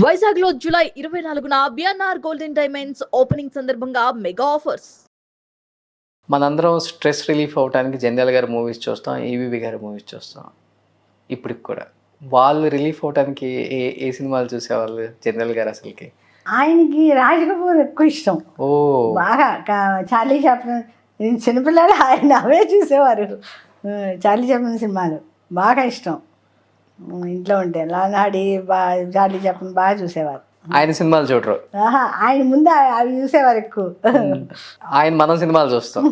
వైజాగ్ లో జూలై 24న BNR golden diamonds opening సందర్భంగా మెగా ఆఫర్స్. మనందరం స్ట్రెస్ రిలీఫ్ అవ్వడానికి జంధ్యాల గారి మూవీస్ చూస్తాం, ఈవీవి గారి మూవీస్ చూస్తాం. ఇప్పటికి కూడా వాళ్ళు రిలీఫ్ అవ్వడానికి ఏ ఏ సినిమాలు చూసేవాళ్ళు జంధ్యాల గారు అసలుకి? ఆయనకి రాజ్ కపూర్ ఎక్కువ ఇష్టం. ఓ బాగా చార్లీ చాప్లిన్ చిన్నపిల్లలు ఆయన అవే చూసేవారు. చార్లీ చాప్లిన్ సినిమాలు బాగా ఇష్టం. ఇంట్లో ఉంటే లానాడి చార్లీ చాప్లిన్ బాగా చూసేవారు. ఆయన సినిమాలు చూడరు? ఆయన ముందు అవి చూసేవారు ఎక్కువ. ఆయన మనం సినిమాలు చూస్తాం.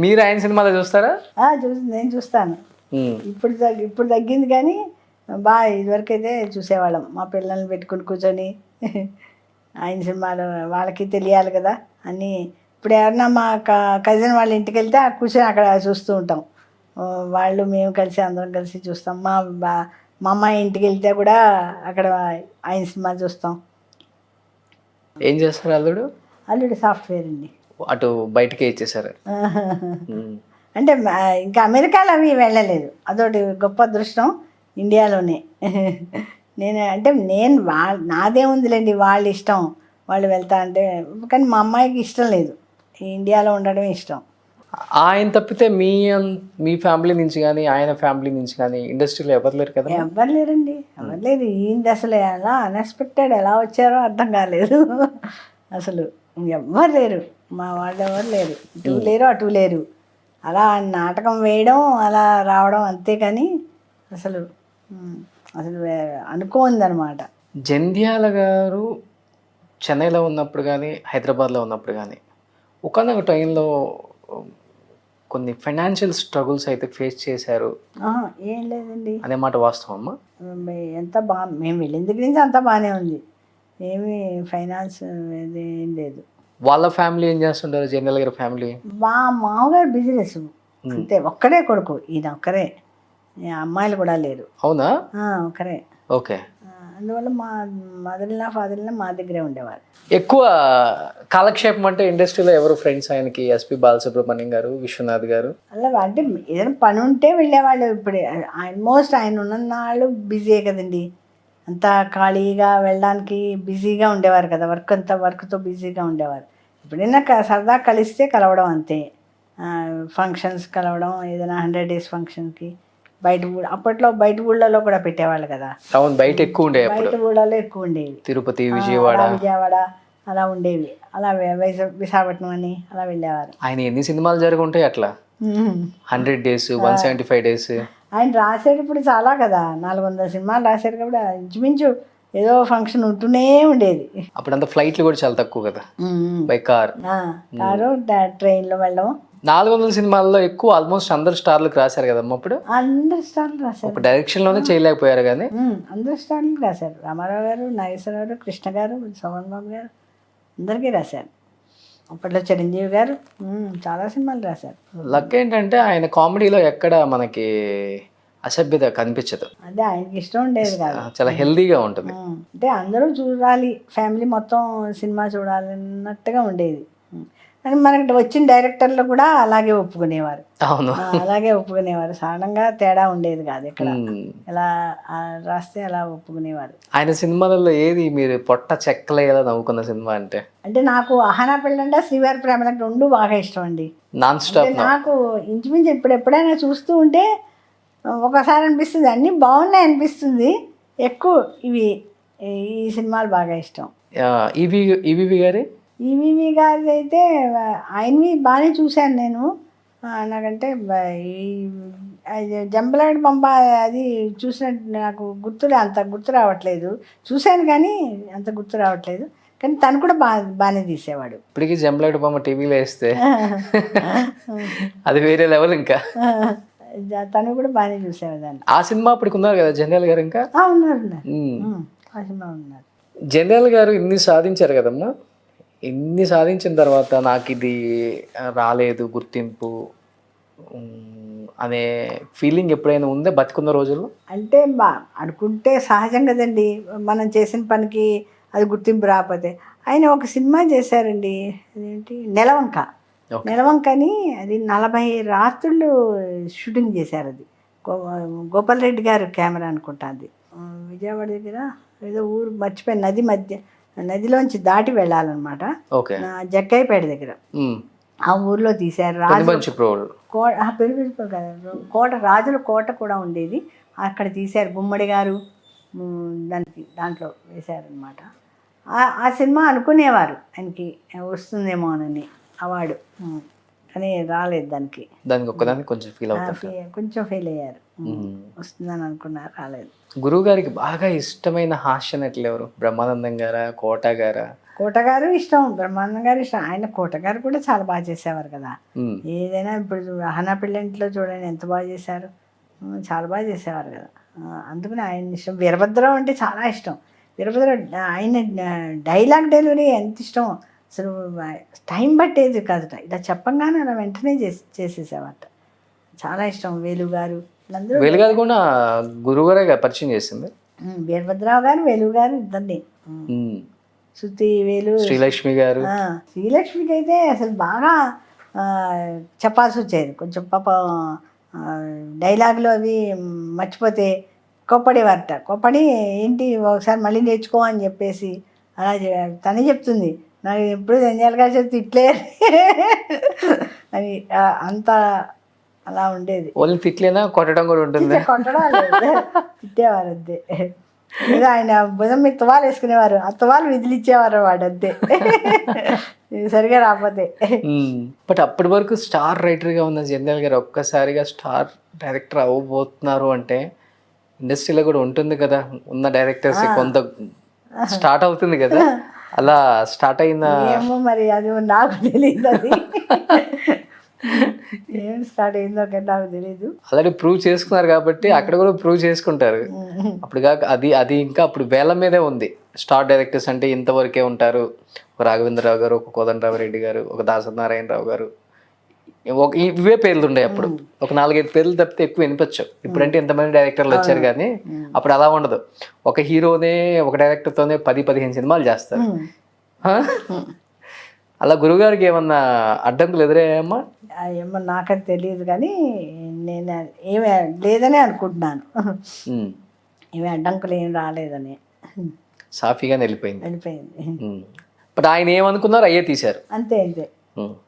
మీరు ఆయన సినిమాలు చూస్తారా? నేను చూస్తాను. ఇప్పుడు తగ్గింది కానీ బాగా ఇదివరకు అయితే చూసేవాళ్ళం. మా పిల్లల్ని పెట్టుకుని కూర్చొని ఆయన సినిమాలు వాళ్ళకి తెలియాలి కదా అన్నీ. ఇప్పుడు ఎవరన్నా మా కజిన్ వాళ్ళ ఇంటికి వెళ్తే కూర్చొని అక్కడ చూస్తూ ఉంటాం. వాళ్ళు మేము కలిసి అందరం కలిసి చూస్తాం. మా అమ్మాయి ఇంటికి వెళ్తే కూడా అక్కడ ఆయన సినిమా చూస్తాం. ఏం చేస్తారు అల్లుడు? అల్లుడు సాఫ్ట్వేర్ అండి. అటు బయటకే ఇచ్చేసారు. అంటే ఇంకా అమెరికాలో అవి వెళ్ళలేదు. అదొకటి గొప్ప అదృష్టం. ఇండియాలోనే నేను నాదే ఉందిలేండి, వాళ్ళ ఇష్టం, వాళ్ళు వెళ్తా అంటే. కానీ మా అమ్మాయికి ఇష్టం లేదు, ఇండియాలో ఉండడమే ఇష్టం. ఆయన తప్పితే మీ ఫ్యామిలీ నుంచి కానీ ఆయన ఫ్యామిలీ నుంచి కానీ ఇండస్ట్రీలో ఎవరు లేరు కదా? ఎవరు లేరండి, ఎవరు లేదు. ఈయనది అసలు ఎలా అన్ఎక్స్పెక్టెడ్ ఎలా వచ్చారో అర్థం కాలేదు. అసలు ఎవ్వరు లేరు, మా వాళ్ళు ఎవరు లేరు. ఇటు లేరు అటు లేరు. అలా నాటకం వేయడం అలా రావడం అంతే. కానీ అసలు అనుకోందనమాట. జంధ్యాల గారు చెన్నైలో ఉన్నప్పుడు కానీ హైదరాబాద్లో ఉన్నప్పుడు కానీ ఒకనొక టైంలో కొన్ని ఫైనాన్షియల్ స్ట్రగుల్స్ అయితే ఫేస్ చేశారు. ఏం లేదండి, అనే మాట వాస్తవమ్మా? ఎంత మేము వెళ్ళిన దగ్గర నుంచి అంతా బాగానే ఉంది. ఏమి ఫైనాన్స్ ఏం లేదు. వాళ్ళ ఫ్యామిలీ ఏం చేస్తుంటారు జంధ్యాల గారి ఫ్యామిలీ? మా మామగారు బిజినెస్ అంతే. ఒక్కడే కొడుకు, ఈయన ఒక్కరే. అమ్మాయిలు కూడా లేరు. అవునా? ఒకరే. ఓకే. అందువల్ల మా మదర్లా ఫాదర్లా మా దగ్గరే ఉండేవారు. ఎక్కువ కాలక్షేపం అంటే ఇండస్ట్రీలో ఎవరు ఫ్రెండ్స్ ఆయనకి? ఎస్పి బాలసుబ్రహ్మణ్యం గారు, విశ్వనాథ్ గారు. అలా అంటే ఏదైనా పని ఉంటే వెళ్ళేవాళ్ళు. ఇప్పుడు ఆల్మోస్ట్ ఆయన ఉన్ననాళ్ళు బిజీయే కదండి. అంతా ఖాళీగా వెళ్ళడానికి బిజీగా ఉండేవారు కదా. వర్క్తో బిజీగా ఉండేవారు. ఎప్పుడైనా సరదా కలిస్తే కలవడం అంతే. ఫంక్షన్స్ కలవడం, ఏదైనా 100 days ఫంక్షన్కి బయట అప్పట్లో బయట ఊళ్ళలో కూడా పెట్టేవాళ్ళు కదా. అవును, బయట ఎక్కువ ఉండేవి. బయట ఊళ్ళలో ఎక్కువ ఉండేవి. తిరుపతి, విజయవాడ అలా ఉండేవి. అలా విశాఖపట్నం అని అలా వెళ్ళేవారు. ఆయన ఎన్ని సినిమాలు జరిగి ఉంటాయి అట్లా? 100 days, 175 days. ఆయన రాసేటప్పుడు చాలా కదా, 400 సినిమాలు రాశారు కాబట్టి ఇంచుమించు ఏదో ఫంక్షన్ ఉంటూనే ఉండేది. అప్పుడంతా ఫ్లైట్లు కూడా చాలా తక్కువ కదా, బై కారు, ట్రైన్లో వెళ్ళడం. 400 సినిమాల్లో ఎక్కువ ఆల్మోస్ట్ అందరు స్టార్లకు రాశారు కదమ్మా. అప్పుడు అందరు స్టార్లు రాశారు. ఒక డైరెక్షన్ లోనే చేయలేకపోయారు కానీ అందరు స్టార్లు రాశారు. రామారావు గారు, నాగేశ్వరరావు గారు, కృష్ణ గారు, సోమన్ బాబు గారు అందరికీ రాశారు. అప్పట్లో చిరంజీవి గారు చాలా సినిమాలు రాశారు. లక్ ఏంటంటే ఆయన కామెడీలో ఎక్కడ మనకి అసభ్యత కనిపించదు. అదే ఆయనకి ఇష్టం ఉండేది కాదు, చాలా హెల్దీగా ఉంటుంది. అంటే అందరూ చూడాలి, ఫ్యామిలీ మొత్తం సినిమా చూడాలి అన్నట్టుగా ఉండేది. అని మనకి వచ్చిన డైరెక్టర్లు కూడా అలాగే ఒప్పుకునేవారు. అవును, అలాగే ఒప్పుకునేవారు. సడన్గా తేడా ఉండేది కాదు. ఇక్కడ ఎలా రాస్తే అలా ఒప్పుకునేవారు. ఆయన సినిమాలలో ఏది మీరు పొట్ట చెక్కలేలా నవ్వుకున్న సినిమా అంటే? అంటే నాకు అహానా పెళ్ళంటే, శ్రీవారి ప్రేమలకు 2 బాగా ఇష్టం అండి. Non stop. నాకు ఇంచుమించు ఎప్పుడైనా చూస్తూ ఉంటే ఒకసారి అనిపిస్తుంది అన్నీ బాగున్నాయి అనిపిస్తుంది. ఎక్కువ ఈ సినిమాలు బాగా ఇష్టం. ఈవీవి గారి అయితే ఆయనవి బాగానే చూశాను నేను. నాకంటే జంబలాడి పంప అది చూసినట్టు నాకు అంత గుర్తు రావట్లేదు. చూశాను కానీ అంత గుర్తు రావట్లేదు. కానీ తను కూడా బాగానే తీసేవాడు. ఇప్పటికీ జంబలాడి బొమ్మ టీవీలో వేస్తే అది వేరే లెవెల్. ఇంకా తను కూడా బాగానే చూసేవాదాన్ని. ఆ సినిమా అప్పటికి ఉన్నారు కదా జంధ్యాల గారు. ఇంకా ఉన్నారు, ఆ సినిమా ఉన్నారు. జంధ్యాల గారు ఇన్ని సాధించారు కదమ్మా. ఇన్ని సాధించిన తర్వాత నాకు ఇది రాలేదు గుర్తింపు అనే ఫీలింగ్ ఎప్పుడైనా ఉందా బతికున్న రోజుల్లో? అంటే అనుకుంటే సహజం కదండి, మనం చేసిన పనికి అది గుర్తింపు రాకపోతే. ఆయన ఒక సినిమా చేశారండి, అదేంటి నెలవంకని. అది 40 రాత్రులు షూటింగ్ చేశారు. అది గోపాల్ రెడ్డి గారు కెమెరా అనుకుంటా. అది విజయవాడ దగ్గర ఏదో ఊరు మర్చిపోయి నదిలోంచి దాటి వెళ్ళాలన్నమాట. ఓకే. జక్కైపేట దగ్గర ఆ ఊర్లో తీశారు. పెరుగు కదా, కోట, రాజుల కోట కూడా ఉండేది అక్కడ తీశారు. గుమ్మడి గారు దాంట్లో వేశారనమాట. ఆ సినిమా అనుకునేవారు ఆయనకి వస్తుందేమోనని అవార్డు, కానీ రాలేదు దానికి. కొంచెం ఫెయిల్ అయ్యారు. వస్తుందని అనుకున్నారు, రాలేదు. గురువు గారికి బాగా ఇష్టమైన హాస్య నటులు ఎవరు? బ్రహ్మానందం గారా, కోట గారా? కోట గారు ఇష్టం, బ్రహ్మానందం గారు ఇష్టం. ఆయన కోట గారు కూడా చాలా బాగా చేసేవారు కదా. ఏదైనా ఇప్పుడు అహనా పిల్లంటిలో చూడండి ఎంత బాగా చేశారు, చాలా బాగా చేసేవారు కదా. అందుకని ఆయన ఇష్టం. వీరభద్రరావు అంటే చాలా ఇష్టం. వీరభద్రరావు ఆయన డైలాగ్ డెలివరీ ఎంత ఇష్టం అసలు, టైం పట్టేది కాదట, ఇలా చెప్పంగానే అలా వెంటనే చేసేసేవాట. చాలా ఇష్టం. వేలుగారు కూడా గురువు గారే పరిచయం చేసింది. వీరభద్రరావు గారు, వేలు గారు ఇద్దరిని. శృతి, వేలు, శ్రీలక్ష్మి గారు. శ్రీలక్ష్మికి అయితే అసలు బాగా చెప్పాల్సి వచ్చేది. కొంచెం పాప డైలాగులు అవి మర్చిపోతే కోప్పడేవారట. కోప్పడి ఏంటి ఒకసారి మళ్ళీ నేర్చుకో అని చెప్పేసి అలా తనే చెప్తుంది, నాకు ఎప్పుడు జంజాల గారు చెప్తే ఇట్లే అని. అంత అలా ఉండేది. తిట్లేనా కొట్టడం కూడా ఉంటుంది? కొట్టడం తిట్టేవారు అంతే. లేదా ఆయన భుజం మీద తువాలు వేసుకునేవారు, ఆ తువాలు విదిలిచ్చేవారు వాడు అంతే సరిగా రాకపోతే. బట్ అప్పటి వరకు స్టార్ రైటర్గా ఉన్న జంధ్యాల గారు ఒక్కసారిగా స్టార్ డైరెక్టర్ అవ్వబోతున్నారు అంటే ఇండస్ట్రీలో కూడా ఉంటుంది కదా, ఉన్న డైరెక్టర్స్ కొంత స్టార్ట్ అవుతుంది కదా, అలా స్టార్ట్ అయిందా? ఏమో మరి అది నాకు తెలియదు, అది ఏం స్టార్ట్ అయిందో నాకు తెలీదు. ఆల్రెడీ ప్రూవ్ చేసుకున్నారు కాబట్టి అక్కడ కూడా ప్రూవ్ చేసుకుంటారు. అప్పుడు కాక అది ఇంకా అప్పుడు వేల మీదే ఉంది. స్టార్ డైరెక్టర్స్ అంటే ఇంతవరకే ఉంటారు. ఒక రాఘవేంద్రరావు గారు, ఒక కోదండరామరెడ్డి గారు, ఒక దాసనారాయణరావు గారు, ఇవే పేర్లు ఉండే. అప్పుడు ఒక 4-5 పేర్లు తప్పితే ఎక్కువ వినిపించవు. ఇప్పుడంటే ఎంతమంది డైరెక్టర్లు వచ్చారు కానీ అప్పుడు అలా ఉండదు. ఒక హీరోనే ఒక డైరెక్టర్తోనే 10-15 సినిమాలు చేస్తారు. అలా గురువుగారికి ఏమన్నా అడ్డంకులు ఎదురయ్యాయమ్మా? ఏమో నాకని తెలియదు కానీ నేను ఏమి లేదనే అనుకుంటున్నాను. ఏమి అడ్డంకులు ఏం రాలేదని, సాఫీగానే వెళ్ళిపోయింది. బట్ ఆయన ఏమనుకున్నారు అయ్యే తీశారు. అంతే అంతే,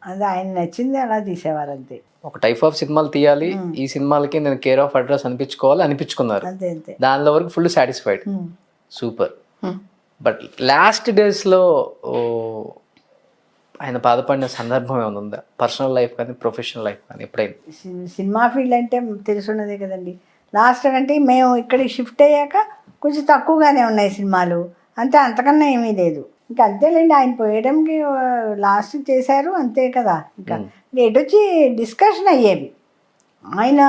అది ఆయన నచ్చింది అలా తీసేవారు అంతే. ఒక టైప్ ఆఫ్ సినిమాలు తీయాలి, ఈ సినిమాలకి నేను కేర్ ఆఫ్ అడ్రస్ అనిపించుకున్నారు. అంతే అంతే, దానిలో వరకు full satisfied. Super. But last డేస్లో ఆయన బాధపడిన సందర్భం ఏమైనా ఉందా? పర్సనల్ లైఫ్ కానీ ప్రొఫెషనల్ లైఫ్ కానీ ఎప్పుడైనా? సినిమా ఫీల్డ్ అంటే తెలుసున్నదే కదండి. లాస్ట్ అంటే మేము ఇక్కడికి షిఫ్ట్ అయ్యాక కొంచెం తక్కువగానే ఉన్నాయి సినిమాలు అంతే, అంతకన్నా ఏమీ లేదు. ఇంకా అంతేలేండి, ఆయన పోయడంకి లాస్ట్ చేశారు అంతే కదా. ఇంకా ఎటొచ్చి డిస్కషన్ అయ్యేవి. ఆయన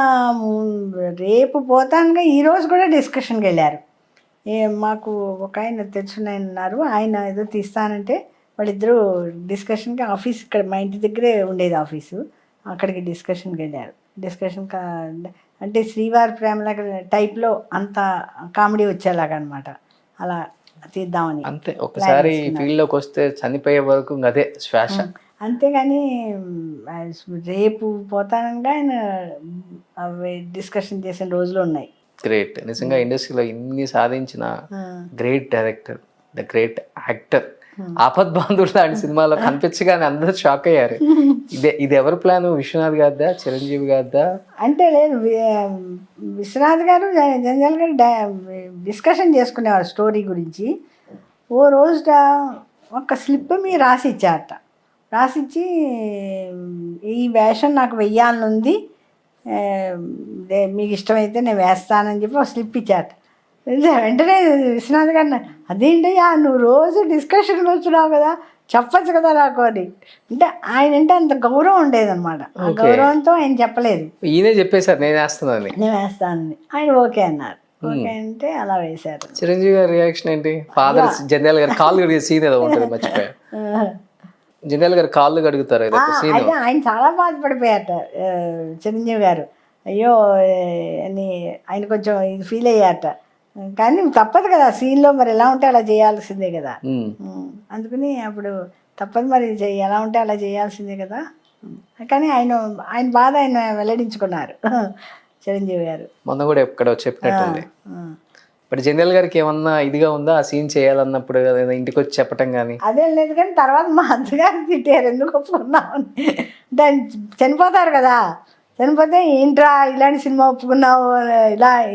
రేపు పోతానుగా ఈరోజు కూడా డిస్కషన్కి వెళ్ళారు. మాకు ఒక ఆయన తెలుసున్న ఆయన ఉన్నారు, ఆయన ఏదో తీస్తానంటే వాళ్ళిద్దరూ డిస్కషన్కి ఆఫీస్ ఇక్కడ మా ఇంటి దగ్గరే ఉండేది ఆఫీసు, అక్కడికి డిస్కషన్కి వెళ్ళారు. డిస్కషన్ అంటే శ్రీవారి ప్రేమలాగా టైప్లో అంత కామెడీ వచ్చేలాగా అనమాట, అలా తీద్దామని. అంతే, ఒకసారి ఫీల్డ్లోకి వస్తే చనిపోయే వరకు అదే శ్వాస. అంతేగాని రేపు పోతానగా ఆయన డిస్కషన్ చేసిన రోజులు ఉన్నాయి. గ్రేట్. నిజంగా ఇండస్ట్రీలో ఇన్ని సాధించిన great director, the great actor. Aapadbandhavudu లాంటి సినిమాలో కనిపించగానే అందరూ షాక్ అయ్యారు. ఇది ఎవరి ప్లాన్? విశ్వనాథ్ గారిదా, చిరంజీవి గారిదా? అంటే లేదు, విశ్వనాథ్ గారు జంజాల్ గారు డిస్కషన్ చేసుకునేవారు స్టోరీ గురించి. ఓ రోజు ఒక స్లిప్ మీద రాసి ఇచ్చారట. రాసిచ్చి ఈ వేషం నాకు వెయ్యాలనుంది, మీకు ఇష్టమైతే నేను వేస్తానని చెప్పి ఒక స్లిప్ ఇచ్చారట. వెంటనే విశ్వనాథ్ గారిని, అదేంటయ్యా నువ్వు రోజు డిస్కషన్కి వచ్చినావు కదా, చెప్పచ్చు కదా నాకు అని. అంటే ఆయన అంటే అంత గౌరవం ఉండేదన్నమాట. ఆ గౌరవంతో ఆయన చెప్పలేదు, ఈయనే చెప్పేశారు నేను వేస్తానని. ఆయన ఓకే అన్నారు. ఓకే అంటే అలా వేశారు. చిరంజీవి గారి రియాక్షన్ ఏంటి? ఫాదర్ జంధ్యాల గారు కాళ్ళు కడిగే సీన్ ఏదో ఉంటుంది, మర్చిపోయా. జంధ్యాల గారు కాళ్ళు కడుగుతారు. అయితే ఆయన చాలా బాధపడిపోయారట చిరంజీవి గారు. అయ్యో అని ఆయన కొంచెం ఇది ఫీల్ అయ్యారట. కానీ తప్పదు కదా, సీన్లో మరి ఎలా ఉంటే అలా చేయాల్సిందే కదా. అందుకని అప్పుడు తప్పదు మరి, ఎలా ఉంటే అలా చేయాల్సిందే కదా. కానీ ఆయన బాధ ఆయన వెల్లడించుకున్నారు చిరంజీవి గారు. మొన్న కూడా ఎక్కడో చెప్పినట్టుంది. బట్ జంధ్యాల గారికి ఏమన్నా ఇదిగా ఉందా ఆ సీన్ చేయాలన్నప్పుడు ఏదైనా ఇంటికి వచ్చి చెప్పటం కానీ? అదేం లేదు, కానీ తర్వాత మా అత్తగారు తిట్టారు, ఎందుకు ఒప్పుకున్నావు దాన్ని. చనిపోతారు కదా, చనిపోతే ఏంట్రా ఇలాంటి సినిమా ఒప్పుకున్నావు,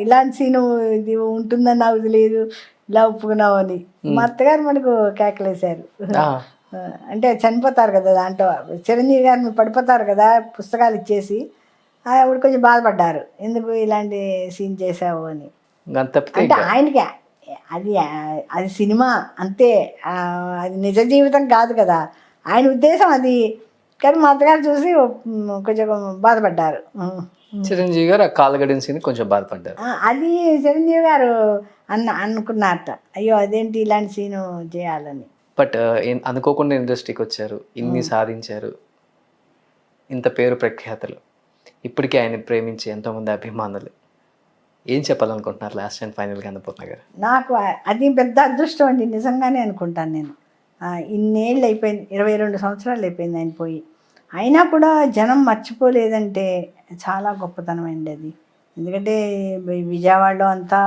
ఇలాంటి సీను ఇది ఉంటుందని నాకు తెలియదు, ఇలా ఒప్పుకున్నావు అని మా అత్తగారు మనకు కేకలేశారు. అంటే చనిపోతారు కదా దాంట్లో, చిరంజీవి గారిని పడిపోతారు కదా పుస్తకాలు ఇచ్చేసి, ఆవిడ కొంచెం బాధపడ్డారు, ఎందుకు ఇలాంటి సీన్ చేసావు అని. అంటే ఆయనకి అది సినిమా అంతే, అది నిజ జీవితం కాదు కదా ఆయన ఉద్దేశం అది. కానీ మా అత్తగారు చూసి కొంచెం బాధపడ్డారు. చిరంజీవి గారు ఆ కాలగడిన సీన్ కొంచెం బాధపడ్డారు. అది చిరంజీవి గారు అనుకున్నారట, అయ్యో అదేంటి ఇలాంటి సీను చేయాలని. బట్ అనుకోకుండా ఇండస్ట్రీకి వచ్చారు, ఇన్ని సాధించారు, ఇంత పేరు ప్రఖ్యాతలు, ఇప్పటికీ ఆయన ప్రేమించే ఎంతోమంది అభిమానులు, ఏం చెప్పాలనుకుంటున్నారు లాస్ట్ అండ్ ఫైనల్గా అన్నపూర్ణ గారు? నాకు అది పెద్ద అదృష్టం అండి, నిజంగానే అనుకుంటాను నేను. ఇన్నేళ్ళు అయిపోయింది, 22 సంవత్సరాలు అయిపోయింది ఆయన పోయి, అయినా కూడా జనం మర్చిపోలేదంటే చాలా గొప్పతనం అండి అది. ఎందుకంటే విజయవాడలో అంతా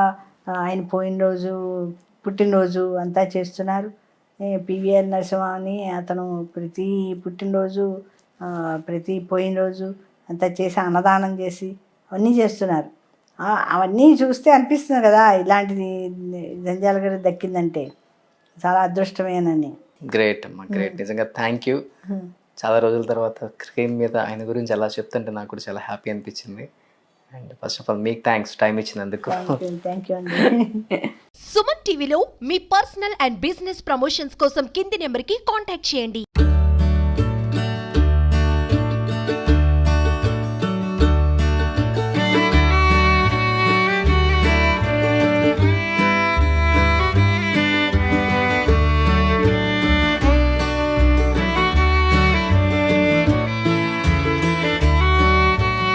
ఆయన పోయిన రోజు పుట్టినరోజు అంతా చేస్తున్నారు. పివిఆర్ నరసింహ అని అతను ప్రతి పుట్టినరోజు ప్రతి పోయిన రోజు అంతా చేసి అన్నదానం చేసి అవన్నీ చేస్తున్నారు. అవన్నీ చూస్తే అనిపిస్తుంది కదా ఇలాంటిది జంధ్యాల గారు దక్కిందంటే చాలా అదృష్టమేనని. గ్రేట్ అమ్మా, గ్రేట్. నిజంగా థ్యాంక్ యూ. చాలా రోజుల తర్వాత స్క్రీన్ మీద ఆయన గురించి అలా చెప్తుంటే నాకు కూడా చాలా హ్యాపీ అనిపించింది. అండ్ ఫస్ట్ ఆఫ్ ఆల్ మీకు థ్యాంక్స్ టైం ఇచ్చినందుకు. థ్యాంక్ యూ అండి. సుమన్ టీవీలో మీ పర్సనల్ అండ్ బిజినెస్ ప్రమోషన్స్ కోసం కింది నెంబర్కి కాంటాక్ట్ చేయండి.